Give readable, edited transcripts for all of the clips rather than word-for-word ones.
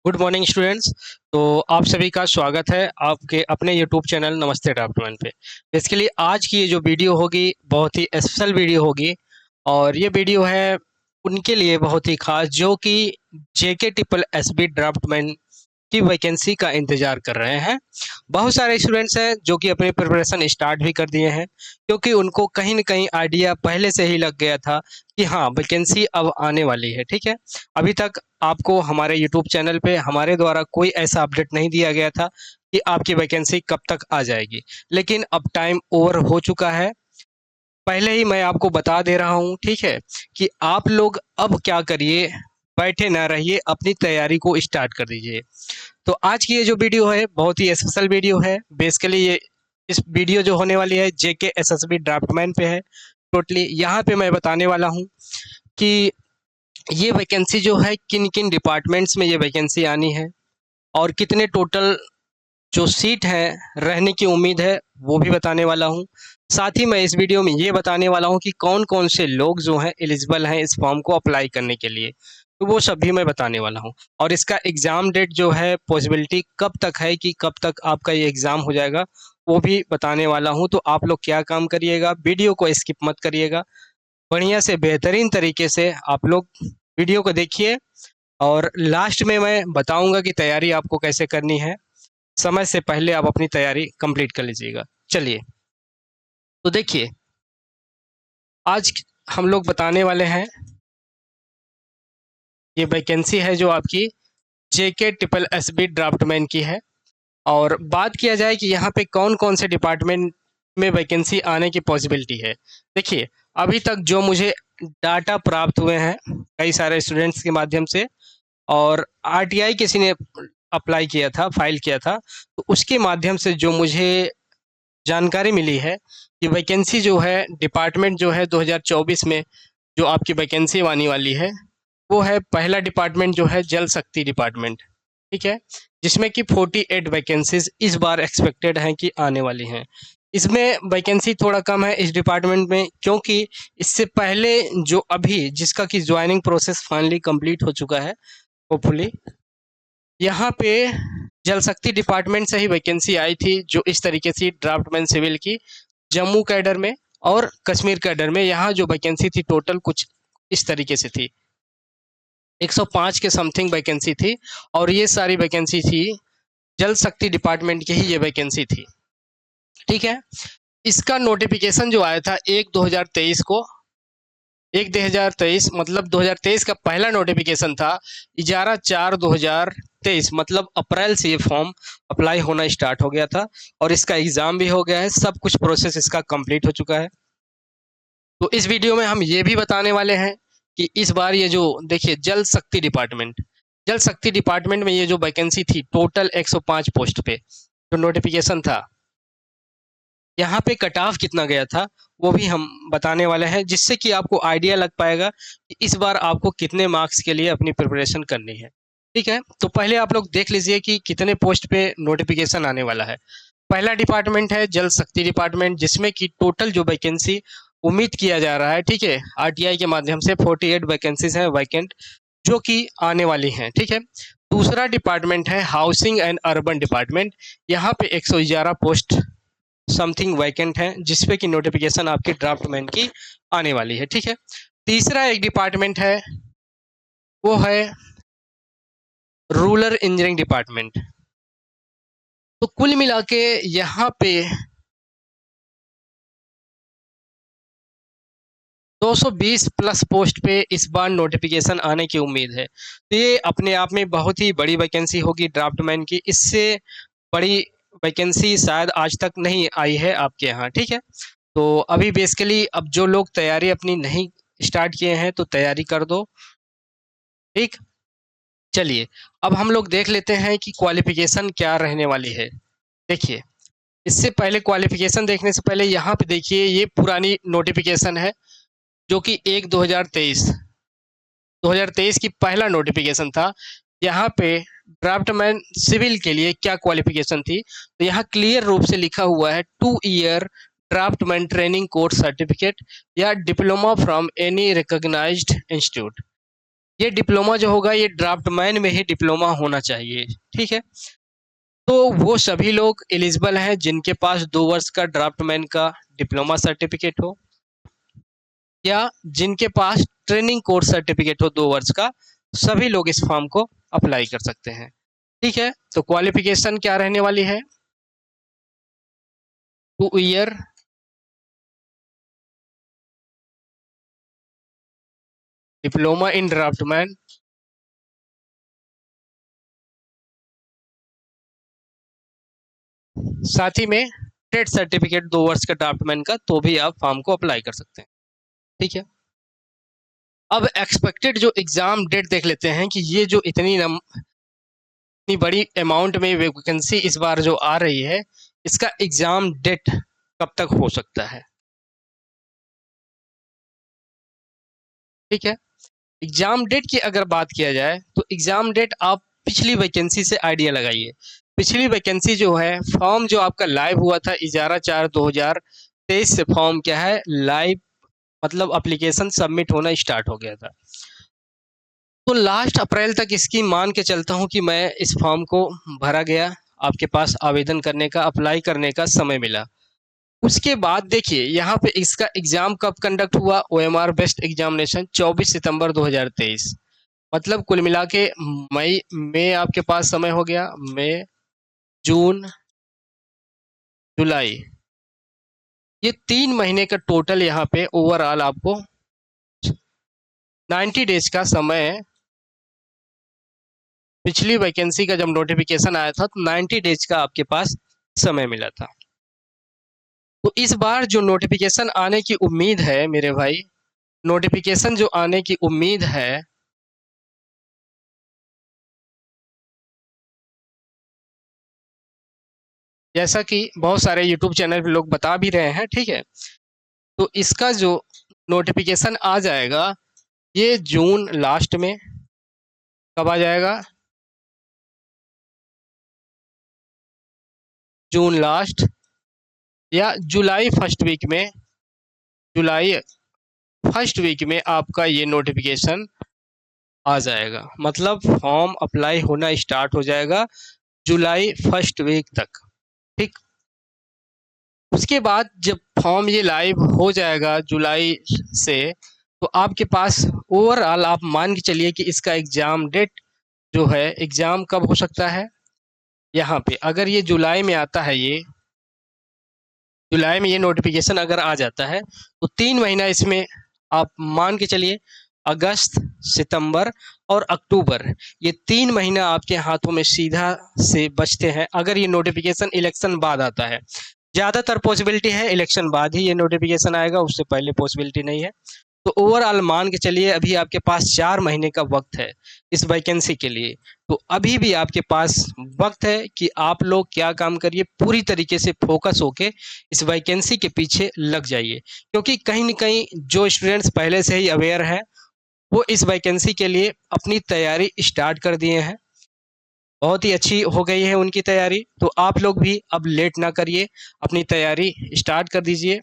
Good morning students. तो आप सभी का स्वागत है आपके अपने यूट्यूब चैनल नमस्ते ड्राफ्टमैन पे। बेसिकली आज की ये जो वीडियो होगी बहुत ही स्पेशल वीडियो होगी और ये वीडियो है उनके लिए बहुत ही खास जो कि जेके ट्रिपल एसबी ड्राफ्टमैन की वैकेंसी का इंतजार कर रहे हैं। बहुत सारे स्टूडेंट्स हैं जो कि अपनी प्रिपरेशन स्टार्ट भी कर दिए हैं क्योंकि उनको कहीं ना कहीं आइडिया पहले से ही लग गया था कि हाँ वैकेंसी अब आने वाली है। ठीक है, अभी तक आपको हमारे यूट्यूब चैनल पे हमारे द्वारा कोई ऐसा अपडेट नहीं दिया गया था कि आपकी वैकेंसी कब तक आ जाएगी, लेकिन अब टाइम ओवर हो चुका है। पहले ही मैं आपको बता दे रहा हूँ, ठीक है, कि आप लोग अब क्या करिए, बैठे ना रहिए, अपनी तैयारी को स्टार्ट कर दीजिए। तो आज की ये जो वीडियो है बहुत ही स्पेशल वीडियो है। बेसिकली ये इस वीडियो जो होने वाली है जेके एसएसबी ड्राफ्टमैन पे है। टोटली यहाँ पे मैं बताने वाला हूँ कि ये वैकेंसी जो है किन किन डिपार्टमेंट्स में ये वैकेंसी आनी है और कितने टोटल जो सीट है रहने की उम्मीद है वो भी बताने वाला हूँ। साथ ही मैं इस वीडियो में ये बताने वाला हूँ कि कौन कौन से लोग जो हैं एलिजिबल हैं इस फॉर्म को अप्लाई करने के लिए, तो वो सब भी मैं बताने वाला हूँ। और इसका एग्ज़ाम डेट जो है पॉसिबिलिटी कब तक है कि कब तक आपका ये एग्ज़ाम हो जाएगा वो भी बताने वाला हूँ। तो आप लोग क्या काम करिएगा, वीडियो को स्किप मत करिएगा, बढ़िया से बेहतरीन तरीके से आप लोग वीडियो को देखिए और लास्ट में मैं बताऊंगा कि तैयारी आपको कैसे करनी है। समय से पहले आप अपनी तैयारी कंप्लीट कर लीजिएगा। चलिए, तो देखिए आज हम लोग बताने वाले हैं, ये वैकेंसी है जो आपकी जेके ट्रिपल एसबी ड्राफ्टमैन की है। और बात किया जाए कि यहाँ पे कौन कौन से डिपार्टमेंट में वैकेंसी आने की पॉसिबिलिटी है। देखिए, अभी तक जो मुझे डाटा प्राप्त हुए हैं कई सारे स्टूडेंट्स के माध्यम से, और आरटीआई किसी ने अप्लाई किया था, फाइल किया था, तो उसके माध्यम से जो मुझे जानकारी मिली है कि वैकेंसी जो है डिपार्टमेंट जो है 2024 में जो आपकी वैकेंसी आने वाली है वो है, पहला डिपार्टमेंट जो है जल शक्ति डिपार्टमेंट। ठीक है, जिसमें कि 48 वैकेंसीज इस बार एक्सपेक्टेड हैं कि आने वाली हैं। इसमें वैकेंसी थोड़ा कम है इस डिपार्टमेंट में क्योंकि इससे पहले जो अभी जिसका कि ज्वाइनिंग प्रोसेस फाइनली कंप्लीट हो चुका है होपफुली, यहाँ पे जल शक्ति डिपार्टमेंट से ही वैकेंसी आई थी जो इस तरीके से ड्राफ्टमैन सिविल की जम्मू कैडर में और कश्मीर कैडर में, यहाँ जो वैकेंसी थी टोटल कुछ इस तरीके से थी, 105 के समथिंग वैकेंसी थी। और ये सारी वैकेंसी थी जल शक्ति डिपार्टमेंट की ही ये वैकेंसी थी। ठीक है, इसका नोटिफिकेशन जो आया था 1/2023 को, 1/2023 मतलब 2023 का पहला नोटिफिकेशन था। 11/4/2023 मतलब अप्रैल से ये फॉर्म अप्लाई होना स्टार्ट हो गया था और इसका एग्ज़ाम भी हो गया है, सब कुछ प्रोसेस इसका कंप्लीट हो चुका है। तो इस वीडियो में हम ये भी बताने वाले हैं कि इस बार ये जो देखिए जल शक्ति डिपार्टमेंट में ये जो वैकेंसी थी टोटल 105 पोस्ट पे जो नोटिफिकेशन था, यहाँ पे कट ऑफ कितना गया था वो भी हम बताने वाले हैं, जिससे कि आपको आइडिया लग पाएगा कि इस बार आपको कितने मार्क्स के लिए अपनी प्रिपरेशन करनी है। ठीक है, तो पहले आप लोग देख लीजिए कि कितने पोस्ट पे नोटिफिकेशन आने वाला है। पहला डिपार्टमेंट है जल शक्ति डिपार्टमेंट, जिसमें कि टोटल जो वैकेंसी उम्मीद किया जा रहा है, ठीक है, आरटीआई के माध्यम से 48 वैकेंसीज हैं वैकेंट जो कि आने वाली हैं। ठीक है, दूसरा डिपार्टमेंट है हाउसिंग एंड अर्बन डिपार्टमेंट, यहाँ पे 111 पोस्ट समथिंग वैकेंट है जिसपे की नोटिफिकेशन आपकी ड्राफ्टमैन की आने वाली है। ठीक है, तीसरा एक डिपार्टमेंट है वो है रूरल इंजीनियरिंग डिपार्टमेंट। तो कुल मिला के यहाँ पे 220 प्लस पोस्ट पे इस बार नोटिफिकेशन आने की उम्मीद है। तो ये अपने आप में बहुत ही बड़ी वैकेंसी होगी ड्राफ्टमैन की, इससे बड़ी वैकेंसी शायद आज तक नहीं आई है आपके यहाँ। ठीक है, तो अभी बेसिकली अब जो लोग तैयारी अपनी नहीं स्टार्ट किए हैं तो तैयारी कर दो। ठीक, चलिए अब हम लोग देख लेते हैं कि क्वालिफिकेशन क्या रहने वाली है। देखिए, इससे पहले क्वालिफिकेशन देखने से पहले यहाँ पे देखिए ये पुरानी नोटिफिकेशन है जो कि 1/2023 की पहला नोटिफिकेशन था। यहाँ पे ड्राफ्टमैन सिविल के लिए क्या क्वालिफिकेशन थी, तो यहाँ क्लियर रूप से लिखा हुआ है 2 year draftsman training course certificate या diploma from any recognised institute. ये डिप्लोमा जो होगा ये ड्राफ्टमैन में ही डिप्लोमा होना चाहिए, ठीक है। तो वो सभी लोग एलिजिबल हैं जिनके पास 2 वर्ष का ड्राफ्टमैन का डिप्लोमा सर्टिफिकेट हो, या जिनके पास ट्रेनिंग कोर्स सर्टिफिकेट हो 2 वर्ष का, सभी लोग इस फॉर्म को अप्लाई कर सकते हैं, ठीक है। तो क्वालिफिकेशन क्या रहने वाली है? 2 ईयर डिप्लोमा इन ड्राफ्टमैन, साथ ही में ट्रेड सर्टिफिकेट 2 वर्ष का ड्राफ्टमैन का, तो भी आप फॉर्म को अप्लाई कर सकते हैं, ठीक है। अब एक्सपेक्टेड जो एग्जाम डेट देख लेते हैं कि ये जो इतनी बड़ी अमाउंट में वैकेंसी इस बार जो आ रही है, इसका एग्जाम डेट कब तक हो सकता है, ठीक है। एग्जाम डेट की अगर बात किया जाए तो एग्जाम डेट आप पिछली वैकेंसी से आइडिया लगाइए। पिछली वैकेंसी जो है, फॉर्म जो आपका लाइव हुआ था 11/4/2023 से फॉर्म क्या है लाइव, मतलब एप्लीकेशन सबमिट होना स्टार्ट हो गया था। तो लास्ट अप्रैल तक इसकी मान के चलता हूँ कि मैं इस फॉर्म को भरा गया, आपके पास आवेदन करने का, अप्लाई करने का समय मिला। उसके बाद देखिए यहाँ पे इसका एग्जाम कब कंडक्ट हुआ, ओएमआर बेस्ड एग्जामिनेशन 24 सितंबर 2023, मतलब कुल मिला के मई में आपके पास समय हो गया, मई जून जुलाई, ये 3 महीने का टोटल यहाँ पे ओवरऑल आपको 90 डेज का समय, पिछली वैकेंसी का जब नोटिफिकेशन आया था तो 90 डेज का आपके पास समय मिला था। तो इस बार जो नोटिफिकेशन आने की उम्मीद है मेरे भाई, नोटिफिकेशन जो आने की उम्मीद है, जैसा कि बहुत सारे यूट्यूब चैनल पे लोग बता भी रहे हैं, ठीक है। तो इसका जो नोटिफिकेशन आ जाएगा ये जून लास्ट में, कब आ जाएगा, जून लास्ट या जुलाई फर्स्ट वीक में, जुलाई फर्स्ट वीक में आपका ये नोटिफिकेशन आ जाएगा, मतलब फॉर्म अप्लाई होना स्टार्ट हो जाएगा जुलाई फर्स्ट वीक तक, ठीक। उसके बाद जब फॉर्म ये लाइव हो जाएगा जुलाई से, तो आपके पास ओवरऑल आप मान के चलिए कि इसका एग्जाम डेट जो है, एग्जाम कब हो सकता है, यहाँ पे अगर ये जुलाई में आता है, ये जुलाई में ये नोटिफिकेशन अगर आ जाता है तो 3 महीना इसमें आप मान के चलिए, अगस्त, सितंबर और अक्टूबर, ये 3 महीना आपके हाथों में सीधा से बचते हैं अगर ये नोटिफिकेशन इलेक्शन बाद आता है। ज़्यादातर पॉसिबिलिटी है इलेक्शन बाद ही ये नोटिफिकेशन आएगा, उससे पहले पॉसिबिलिटी नहीं है। तो ओवरऑल मान के चलिए अभी आपके पास 4 महीने का वक्त है इस वैकेंसी के लिए। तो अभी भी आपके पास वक्त है कि आप लोग क्या काम करिए, पूरी तरीके से फोकस होके इस वैकेंसी के पीछे लग जाइए, क्योंकि कहीं ना कहीं जो स्टूडेंट्स पहले से ही अवेयर हैं वो इस वैकेंसी के लिए अपनी तैयारी स्टार्ट कर दिए हैं, बहुत ही अच्छी हो गई है उनकी तैयारी। तो आप लोग भी अब लेट ना करिए, अपनी तैयारी स्टार्ट कर दीजिए।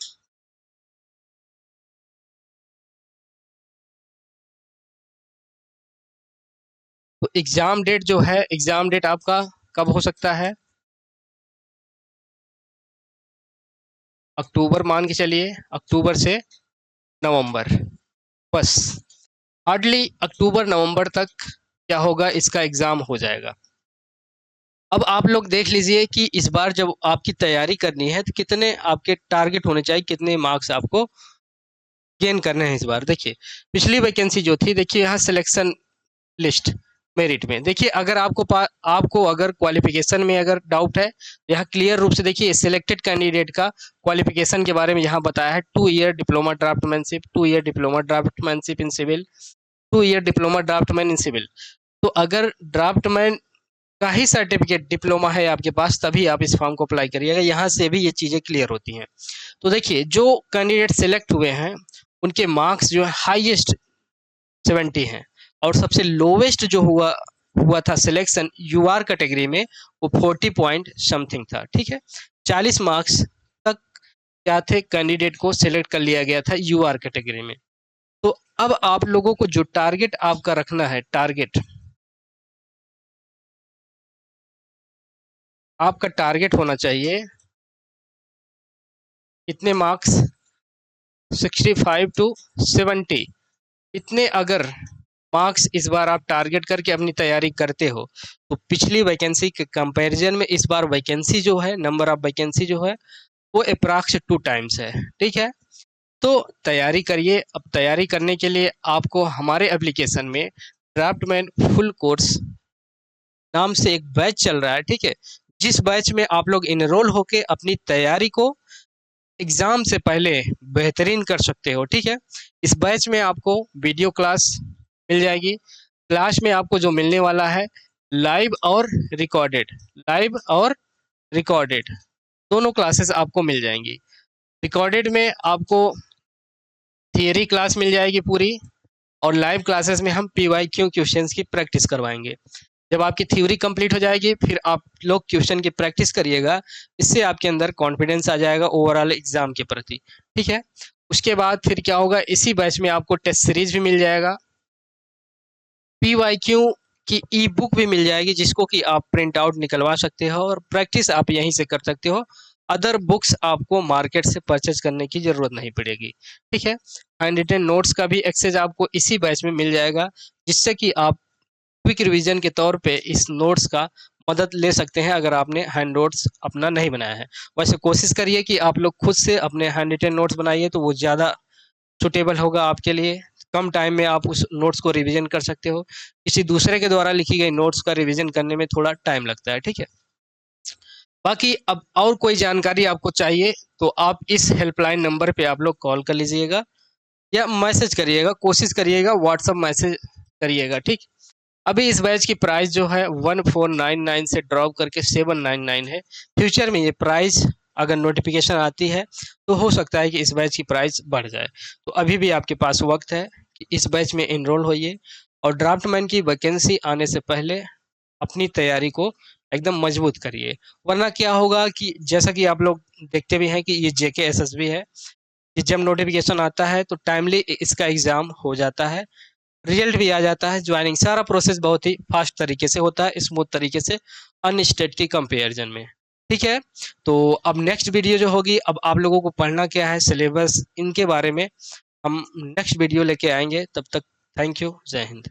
तो एग्ज़ाम डेट जो है, एग्ज़ाम डेट आपका कब हो सकता है, अक्टूबर मान के चलिए, अक्टूबर से नवंबर, बस हार्डली अक्टूबर नवंबर तक क्या होगा, इसका एग्ज़ाम हो जाएगा। अब आप लोग देख लीजिए कि इस बार जब आपकी तैयारी करनी है तो कितने आपके टारगेट होने चाहिए, कितने मार्क्स आपको गेन करने हैं इस बार। देखिए पिछली वैकेंसी जो थी, देखिए यहाँ सिलेक्शन लिस्ट मेरिट में, देखिए अगर आपको अगर क्वालिफिकेशन में अगर डाउट है, यहाँ क्लियर रूप से देखिए सिलेक्टेड कैंडिडेट का क्वालिफिकेशन के बारे में यहाँ बताया है, 2 year diploma draftsmanship, 2 year diploma draftsmanship in civil, 2 year diploma draftsman in civil. तो अगर ड्राफ्टमैन का ही सर्टिफिकेट डिप्लोमा है आपके पास, तभी आप इस फॉर्म को अप्लाई करिएगा, यहाँ से भी ये चीज़ें क्लियर होती हैं। तो देखिए जो कैंडिडेट सिलेक्ट हुए हैं उनके मार्क्स जो है हाईएस्ट 70 हैं, और सबसे लोवेस्ट जो हुआ हुआ था सिलेक्शन यूआर कैटेगरी में, वो 40 पॉइंट समथिंग था, ठीक है। 40 मार्क्स तक क्या थे, कैंडिडेट को सिलेक्ट कर लिया गया था यूआर कैटेगरी में। तो अब आप लोगों को जो टारगेट आपका रखना है, टारगेट आपका टारगेट होना चाहिए कितने मार्क्स, 65 टू 70। इतने अगर मार्क्स इस बार आप टारगेट करके अपनी तैयारी करते हो तो पिछली वैकेंसी के कंपैरिजन में इस बार वैकेंसी जो है, नंबर ऑफ वैकेंसी जो है वो अप्रॉक्स 2 टाइम्स है। ठीक है, तो तैयारी करिए। अब तैयारी करने के लिए आपको हमारे एप्लीकेशन में ड्राफ्टमैन फुल कोर्स नाम से एक बैच चल रहा है। ठीक है, जिस बैच में आप लोग इनरोल होके अपनी तैयारी को एग्जाम से पहले बेहतरीन कर सकते हो। ठीक है, इस बैच में आपको वीडियो क्लास मिल जाएगी। क्लास में आपको जो मिलने वाला है लाइव और रिकॉर्डेड, लाइव और रिकॉर्डेड दोनों क्लासेस आपको मिल जाएंगी। रिकॉर्डेड में आपको थियरी क्लास मिल जाएगी पूरी, और लाइव क्लासेस में हम PYQ क्वेश्चंस की प्रैक्टिस करवाएंगे। जब आपकी थ्योरी कंप्लीट हो जाएगी फिर आप लोग क्वेश्चन की प्रैक्टिस करिएगा, इससे आपके अंदर कॉन्फिडेंस आ जाएगा ओवरऑल एग्जाम के प्रति। ठीक है, उसके बाद फिर क्या होगा, इसी बैच में आपको टेस्ट सीरीज भी मिल जाएगा, PYQ की ई बुक भी मिल जाएगी जिसको कि आप प्रिंट आउट निकलवा सकते हो और प्रैक्टिस आप यहीं से कर सकते हो। अदर बुक्स आपको मार्केट से परचेज करने की जरूरत नहीं पड़ेगी। ठीक है, हैंड रिटन नोट्स का भी एक्सेस आपको इसी बैच में मिल जाएगा, जिससे कि आप क्विक रिवीजन के तौर पे इस नोट्स का मदद ले सकते हैं अगर आपने हैंड नोट्स अपना नहीं बनाया है। वैसे कोशिश करिए कि आप लोग खुद से अपने हैंड रिटन नोट्स बनाइए, तो वो ज़्यादा सुटेबल होगा आपके लिए। कम टाइम में आप उस नोट्स को रिवीजन कर सकते हो। किसी दूसरे के द्वारा लिखी गई नोट्स का रिवीजन करने में थोड़ा टाइम लगता है। ठीक है, बाकी अब और कोई जानकारी आपको चाहिए तो आप इस हेल्पलाइन नंबर पे आप लोग कॉल कर लीजिएगा या मैसेज करिएगा, कोशिश करिएगा व्हाट्सअप मैसेज करिएगा। ठीक, अभी इस बैच की प्राइस जो है 1499 से ड्रॉप करके 799 है। फ्यूचर में ये प्राइस अगर नोटिफिकेशन आती है तो हो सकता है कि इस बैच की प्राइस बढ़ जाए। तो अभी भी आपके पास वक्त है कि इस बैच में इनरोल होइए और ड्राफ्टमैन की वैकेंसी आने से पहले अपनी तैयारी को एकदम मजबूत करिए। वरना क्या होगा कि जैसा कि आप लोग देखते भी हैं कि ये JK SSB है कि जब नोटिफिकेशन आता है तो टाइमली इसका एग्ज़ाम हो जाता है, रिजल्ट भी आ जाता है, ज्वाइनिंग सारा प्रोसेस बहुत ही फास्ट तरीके से होता है, स्मूथ तरीके से अन्य स्टेट की कंपेरिजन में। ठीक है, तो अब नेक्स्ट वीडियो जो होगी, अब आप लोगों को पढ़ना क्या है, सिलेबस, इनके बारे में हम नेक्स्ट वीडियो लेके आएंगे। तब तक थैंक यू, जय हिंद।